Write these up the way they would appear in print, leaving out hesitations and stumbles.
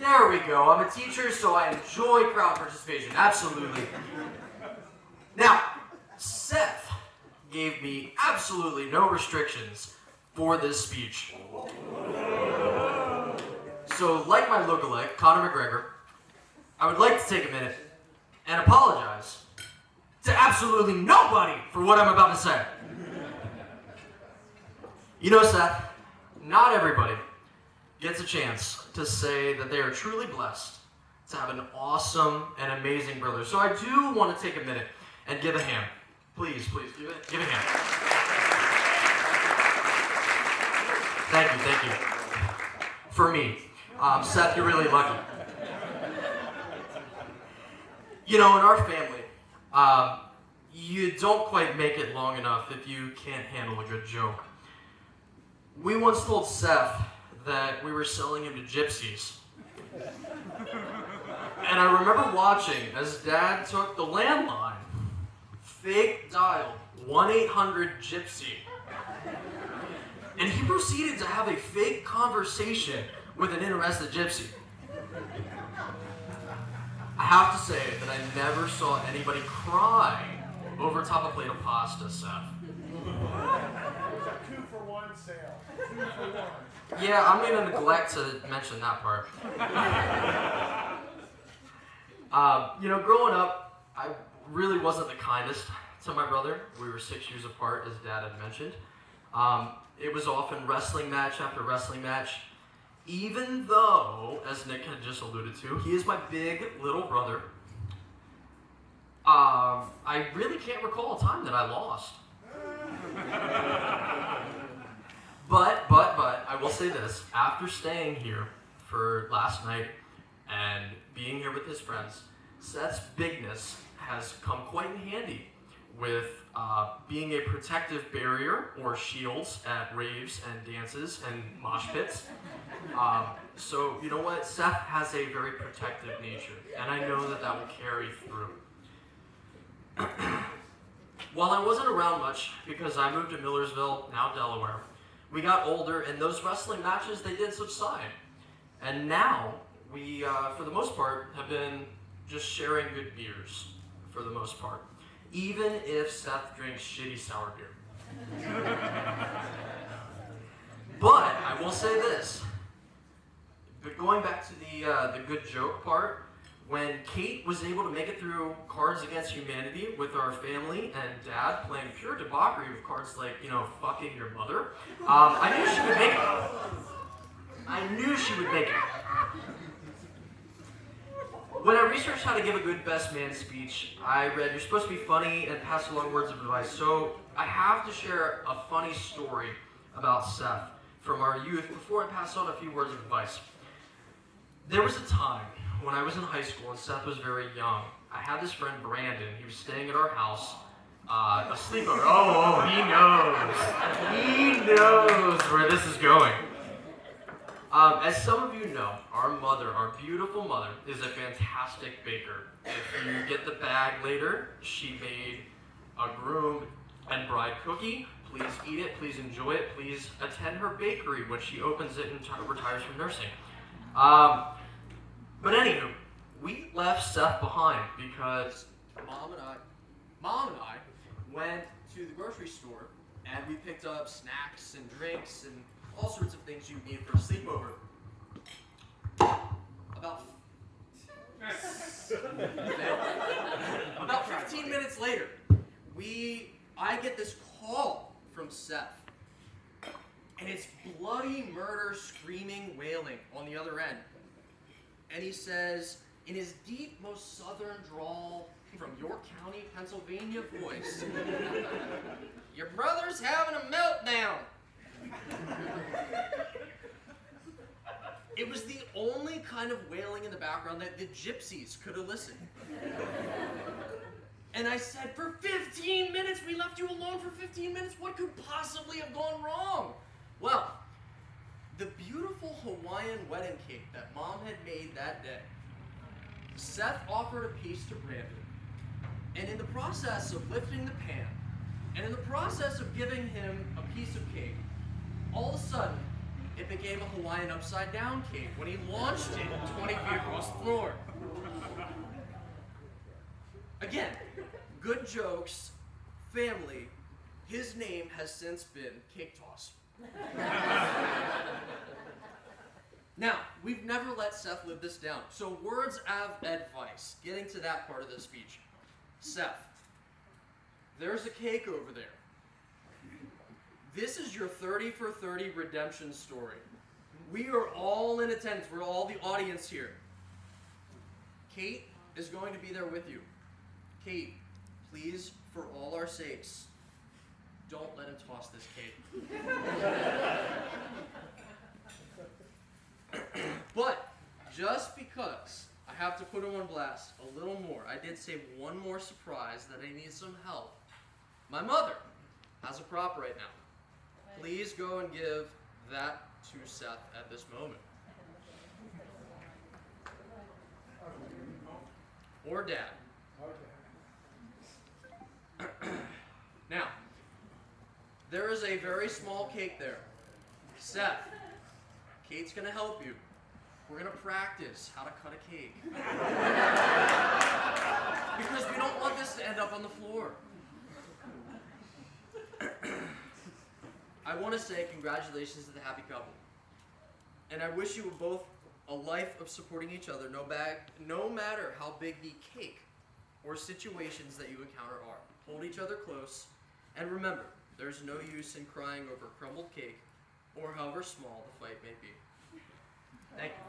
There we go. I'm a teacher, so I enjoy crowd participation. Absolutely. Now, Seth gave me absolutely no restrictions for this speech. So, like my lookalike, Conor McGregor, I would like to take a minute and apologize to absolutely nobody for what I'm about to say. You know, Seth, not everybody gets a chance to say that they are truly blessed to have an awesome and amazing brother. So I do want to take a minute and give a hand. Please, give a hand. Thank you. For me. Seth, you're really lucky. You know, in our family, you don't quite make it long enough if you can't handle a good joke. We once told Seth that we were selling him to gypsies. And I remember watching as Dad took the landline, fake dialed 1-800-GYPSY, and he proceeded to have a fake conversation with an interested gypsy. I have to say that I never saw anybody cry over top a plate of pasta, Seth. It was a 2-for-1 sale. 2-for-1. Yeah, I'm going to neglect to mention that part. You know, growing up, I really wasn't the kindest to my brother. We were 6 years apart, as Dad had mentioned. It was often wrestling match after wrestling match, even though, as Nick had just alluded to, he is my big little brother. I really can't recall a time that I lost. But, I will say this, after staying here for last night and being here with his friends, Seth's bigness has come quite in handy with being a protective barrier or shields at raves and dances and mosh pits. So, you know what? Seth has a very protective nature, and I know that will carry through. While I wasn't around much, because I moved to Millersville, now Delaware, we got older, and those wrestling matches, they did subside. And now, we, for the most part, have been just sharing good beers, for the most part. Even if Seth drinks shitty sour beer. But, I will say this. But going back to the good joke part, when Kate was able to make it through Cards Against Humanity with our family and Dad playing pure debauchery with cards like, you know, fucking your mother, I knew she would make it. When I researched how to give a good best man speech, I read you're supposed to be funny and pass along words of advice. So I have to share a funny story about Seth from our youth before I pass on a few words of advice. There was a time when I was in high school and Seth was very young. I had this friend, Brandon. He was staying at our house, a sleepover. Oh, he knows where this is going. As some of you know, our mother, our beautiful mother, is a fantastic baker. If you get the bag later, she made a groom and bride cookie. Please eat it, please enjoy it, please attend her bakery when she opens it and retires from nursing. But anywho, we left Seth behind because Mom and I went to the grocery store and we picked up snacks and drinks and all sorts of things you need for a sleepover. About 15 minutes later, I get this call from Seth. And it's bloody murder, screaming, wailing on the other end. And he says, in his deep, most southern drawl from York County, Pennsylvania voice, "Your brother's having a meltdown." It was the only kind of wailing in the background that the gypsies could elicit. And I said, for 15 minutes, we left you alone for 15 minutes. What could possibly have gone wrong? Well, the beautiful Hawaiian wedding cake that Mom had made that day, Seth offered a piece to Brandon. And in the process of lifting the pan, and in the process of giving him a piece of cake, all of a sudden, it became a Hawaiian upside-down cake when he launched it 20 feet across the floor. Again, good jokes, family. His name has since been Cake Toss. Now, we've never let Seth live this down, so words of advice, getting to that part of the speech. Seth, there's a cake over there. This is your 30 for 30 redemption story. We are all in attendance. We're all the audience here. Kate is going to be there with you. Kate, please, for all our sakes, don't let him toss this cake. But just because I have to put him on blast a little more, I did say one more surprise that I need some help. My mother has a prop right now. Please go and give that to Seth at this moment. Or Dad. Now, there is a very small cake there. Seth, Kate's going to help you. We're going to practice how to cut a cake. Because we don't want this to end up on the floor. I want to say congratulations to the happy couple. And I wish you both a life of supporting each other, no matter how big the cake or situations that you encounter are. Hold each other close, and remember, there's no use in crying over crumbled cake or however small the fight may be. Thank you.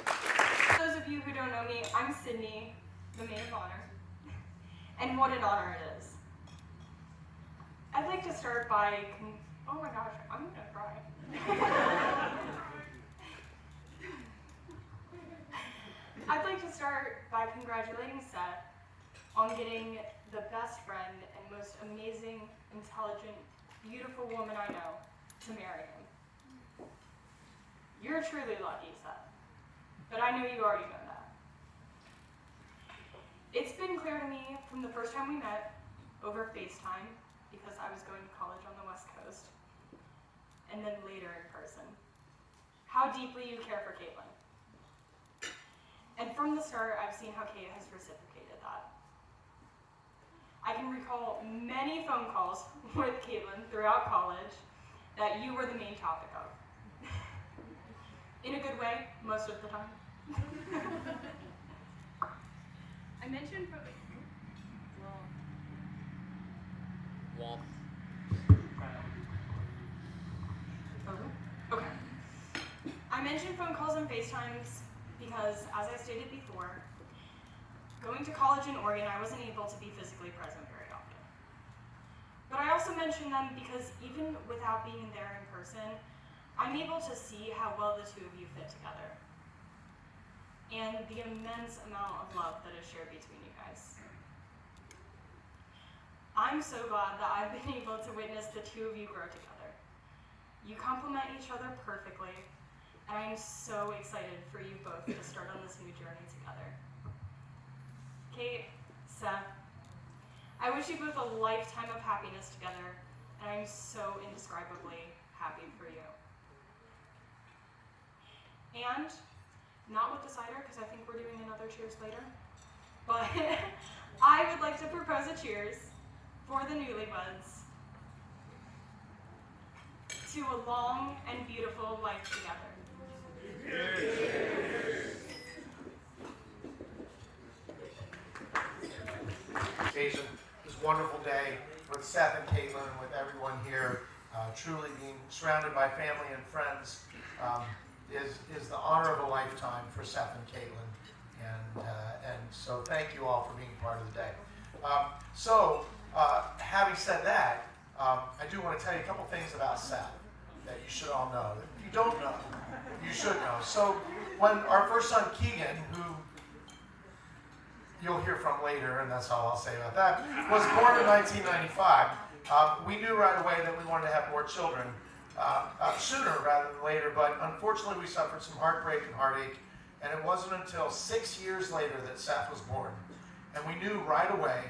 For those of you who don't know me, I'm Sydney, the maid of honor. And what an honor it is. I'd like to start by, oh my gosh, I'm gonna cry. I'd like to start by congratulating Seth on getting the best friend and most amazing, intelligent, beautiful woman I know to marry him. You're truly lucky, Seth. But I know you already know that. It's been clear to me from the first time we met over FaceTime, because I was going to college on the West Coast, and then later in person, how deeply you care for Caitlin. And from the start, I've seen how Kate has reciprocated that. I can recall many phone calls with Caitlin throughout college that you were the main topic of. In a good way, most of the time. I mentioned Womp. Okay. I mentioned phone calls and FaceTimes because, as I stated before, going to college in Oregon, I wasn't able to be physically present very often. But I also mentioned them because even without being there in person, I'm able to see how well the two of you fit together. And the immense amount of love that is shared between you guys. I'm so glad that I've been able to witness the two of you grow together. You complement each other perfectly, and I'm so excited for you both to start on this new journey together. Kate, Seth, I wish you both a lifetime of happiness together, and I'm so indescribably happy for you. And, not with the cider, because I think we're doing another cheers later, but I would like to propose a cheers for the newlyweds to a long and beautiful life together. Occasion, this wonderful day with Seth and Caitlin and with everyone here, truly being surrounded by family and friends is the honor of a lifetime for Seth and Caitlin, and so thank you all for being part of the day. Having said that, I do want to tell you a couple things about Seth that you should all know. If you don't know, you should know. So when our first son Keegan, who you'll hear from later, and that's all I'll say about that, was born in 1995, we knew right away that we wanted to have more children sooner rather than later, but unfortunately we suffered some heartbreak and heartache, and it wasn't until 6 years later that Seth was born. And we knew right away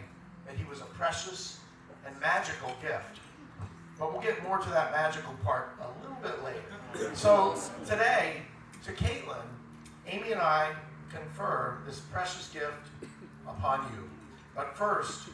that he was a precious and magical gift. But we'll get more to that magical part a little bit later. So today, to Caitlin, Amy and I confer this precious gift upon you. But first,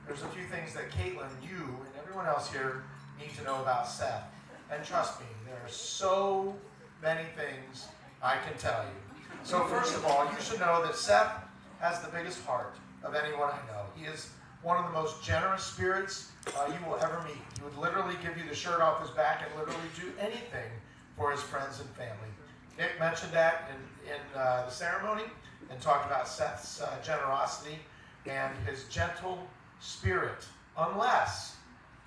there's a few things that Caitlin, you, and everyone else here need to know about Seth. And trust me, there are so many things I can tell you. So first of all, you should know that Seth has the biggest heart of anyone I know. He is one of the most generous spirits you will ever meet. He would literally give you the shirt off his back and literally do anything for his friends and family. Nick mentioned that in the ceremony and talked about Seth's generosity and his gentle spirit, unless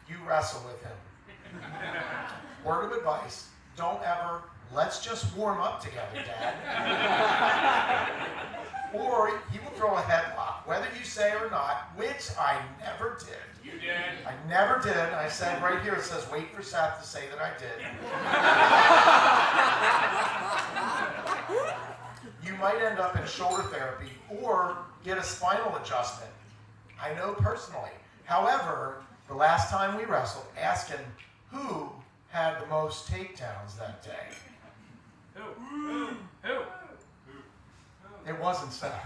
you wrestle with him. Word of advice, don't ever, let's just warm up together, Dad. Or he will throw a headlock, whether you say or not, which I never did. You did. I never did. I said right here, it says, wait for Seth to say that I did. You might end up in shoulder therapy or get a spinal adjustment. I know personally. However, the last time we wrestled, ask him who had the most takedowns that day. Who? It wasn't Seth.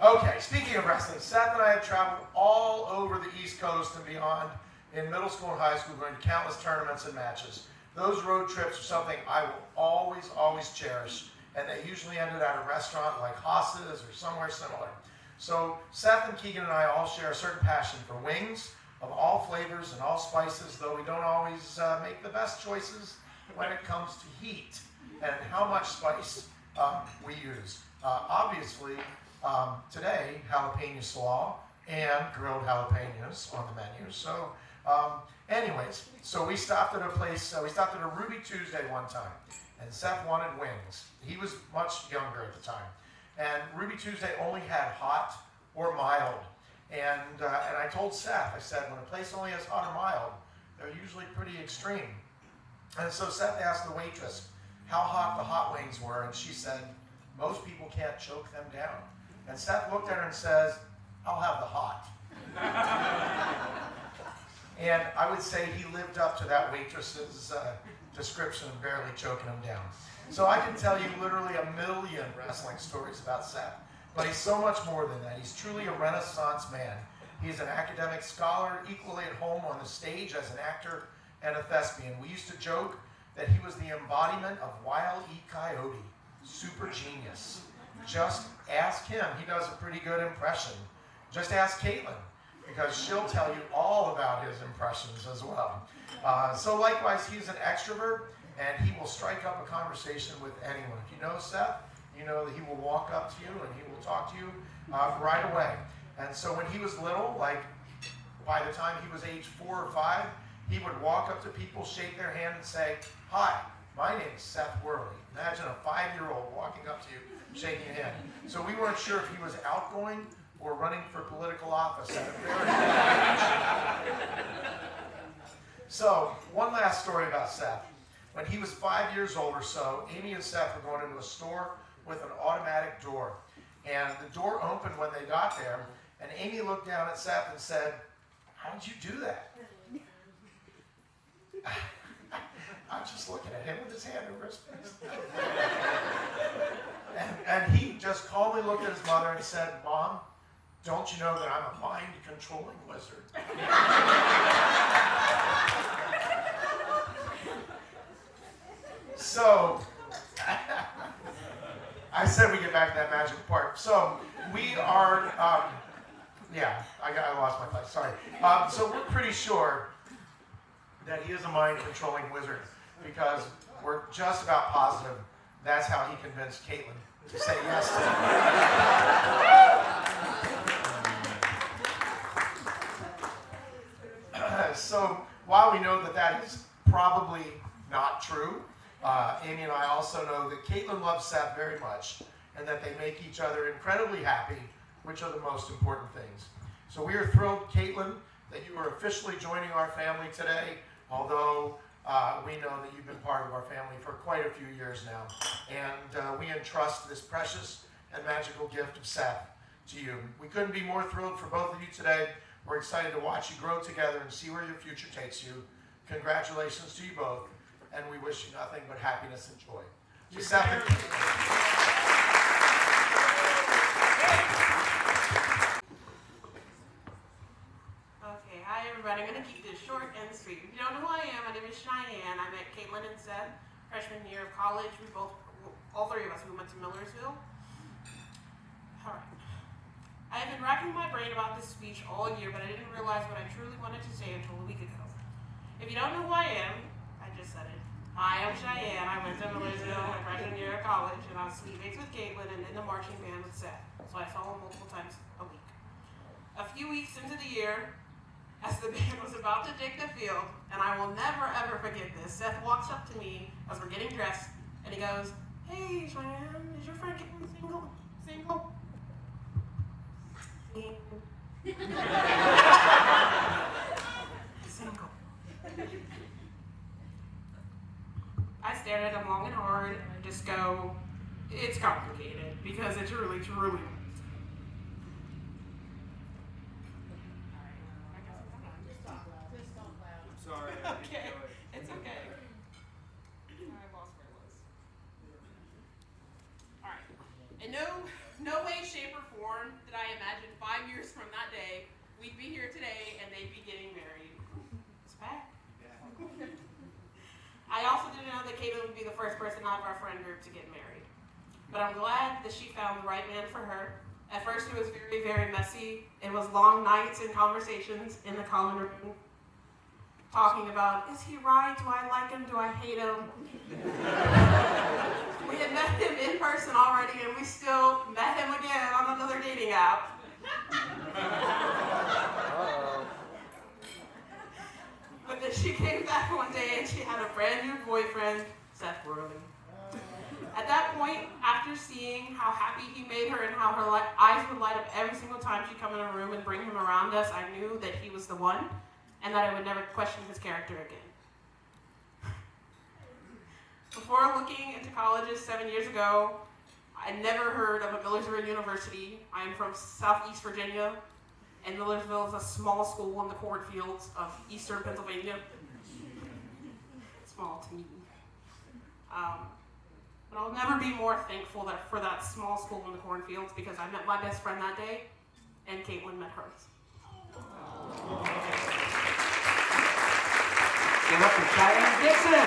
Okay, speaking of wrestling, Seth and I have traveled all over the East Coast and beyond in middle school and high school, going to countless tournaments and matches. Those road trips are something I will always cherish, and they usually ended at a restaurant like Haas's or somewhere similar. So Seth and Keegan and I all share a certain passion for wings of all flavors and all spices, though we don't always make the best choices when it comes to heat and how much spice we use. Obviously, today, jalapeno slaw and grilled jalapenos on the menu. So anyways, so we stopped at a place, we stopped at a Ruby Tuesday one time, and Seth wanted wings. He was much younger at the time. And Ruby Tuesday only had hot or mild. And I told Seth, I said, when a place only has hot or mild, they're usually pretty extreme. And so Seth asked the waitress how hot the hot wings were, and she said, most people can't choke them down. And Seth looked at her and says, I'll have the hot. And I would say he lived up to that waitress's description of barely choking him down. So I can tell you literally a million wrestling stories about Seth. But he's so much more than that. He's truly a Renaissance man. He's an academic scholar, equally at home on the stage as an actor and a thespian. We used to joke that he was the embodiment of Wile E. Coyote, super genius. Just ask him. He does a pretty good impression. Just ask Caitlin, because she'll tell you all about his impressions as well. So likewise, he's an extrovert, and he will strike up a conversation with anyone. If you know Seth, you know that he will walk up to you and he will talk to you right away. And so when he was little, like by the time he was age 4 or 5, he would walk up to people, shake their hand and say, hi, my name is Seth Worley. Imagine a 5-year-old walking up to you, shaking your hand. So we weren't sure if he was outgoing or running for political office at a very young age. So one last story about Seth. When he was 5 years old or so, Amy and Seth were going into a store with an automatic door. And the door opened when they got there, and Amy looked down at Seth and said, how did you do that? I'm just looking at him with his hand over his face. and he just calmly looked at his mother and said, Mom, don't you know that I'm a mind-controlling wizard? So, I said we get back to that magical part. So, we are, I lost my place, sorry. So we're pretty sure that he is a mind-controlling wizard, because we're just about positive that's how he convinced Caitlin to say yes to him. So while we know that that is probably not true, Amy and I also know that Caitlin loves Seth very much, and that they make each other incredibly happy, which are the most important things. So we are thrilled, Caitlin, that you are officially joining our family today, although we know that you've been part of our family for quite a few years now. And we entrust this precious and magical gift of Seth to you. We couldn't be more thrilled for both of you today. We're excited to watch you grow together and see where your future takes you. Congratulations to you both, and we wish you nothing but happiness and joy. Seth, Okay, hi everybody. I'm going to keep this short and sweet. If you don't know who I am, my name is Cheyenne. I met Caitlin and Seth freshman year of college. All three of us, we went to Millersville. Alright. I have been racking my brain about this speech all year, but I didn't realize what I truly wanted to say until a week ago. If you don't know who I am, I just said it. Hi, I'm Cheyenne. I went to Millersville my freshman year of college, and I was sleep mates with Caitlin and in the marching band with Seth, so I saw him multiple times a week. A few weeks into the year, as the band was about to take the field, and I will never ever forget this, Seth walks up to me as we're getting dressed, and he goes, "Hey, Cheyenne, is your friend Caitlin single?" Single. I stared at him long and hard and just go, "It's complicated," because it's really, truly. Sorry. Okay, it's okay. I lost where I was. Alright. In no way, shape, or form did I imagine 5 years from that day we'd be here today and they'd be getting married. It's bad. Yeah. I also didn't know that Caitlin would be the first person out of our friend group to get married. But I'm glad that she found the right man for her. At first it was very, very messy. It was long nights and conversations in the common room. Talking about, is he right? Do I like him? Do I hate him? We had met him in person already, and we still met him again on another dating app. But then she came back one day, and she had a brand new boyfriend, Seth Worley. At that point, after seeing how happy he made her and how her eyes would light up every single time she'd come in a room and bring him around us, I knew that he was the one, and that I would never question his character again. Before looking into colleges 7 years ago, I never heard of a Millersville University. I am from Southeast Virginia, and Millersville is a small school in the cornfields of eastern Pennsylvania. Small to me. But I'll never be more thankful for that small school in the cornfields because I met my best friend that day, and Caitlin met hers. Give up for Cheyenne Dixon.